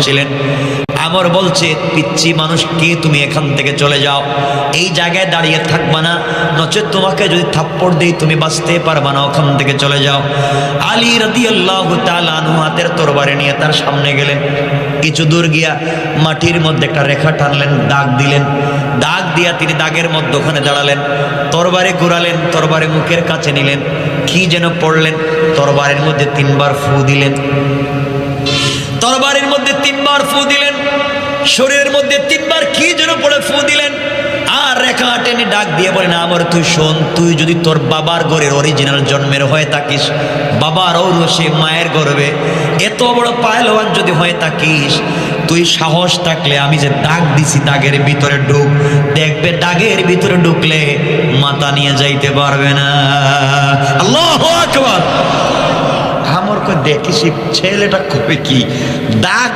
ছিলেন। আমর বলছে, পিচ্ছি মানুষ কে তুমি, এখান থেকে চলে যাও, এই জায়গায় দাঁড়িয়ে থাকবা না, নচেত তোমাকে যদি থাপ্পড় দেই তুমি বাঁচতে পারবা না, ওখান থেকে চলে যাও। আলী রাদিয়াল্লাহু তাআলা আনহু হাতের তরবারি নিয়ে তার সামনে গেলেন। কিছু দূর গিয়া মাটির মধ্যে একটা রেখা টানলেন, দাগ দিলেন। দাগ দিয়া তিনি দাগের মধ্যে ওখানে দাঁড়ালেন, তরবারি ঘুরালেন, তরবারি মুখের কাছে নিলেন, কি যেন পড়লেন, তরবারির মধ্যে 3 বার ফু দিলেন। তরবারির মধ্যে 3 বার ফু দিলেন, শরীরের মধ্যে 3 বার কি যেন পড়ে ফু দিলেন। আর রেখা টেনে ডাক দিয়ে বলেন, আমর তুই শোন, তুই যদি তোর বাবার ঘরের অরিজিনাল জন্মের হয়ে থাকিস, বাবার ঔরসে মায়ের গর্বে এত বড় পায়লওয়ান যদি হয়ে থাকিস, তুই সাহস থাকলে আমি যে দাগ দিছি দাগের ভিতরে ঢুক, দেখবে দাগের ভিতরে ঢুকলে মাথা নিয়ে যাইতে পারবে না। আল্লাহু আকবার। আমর কই দেখিস ছেলেটা কবে কি দাগ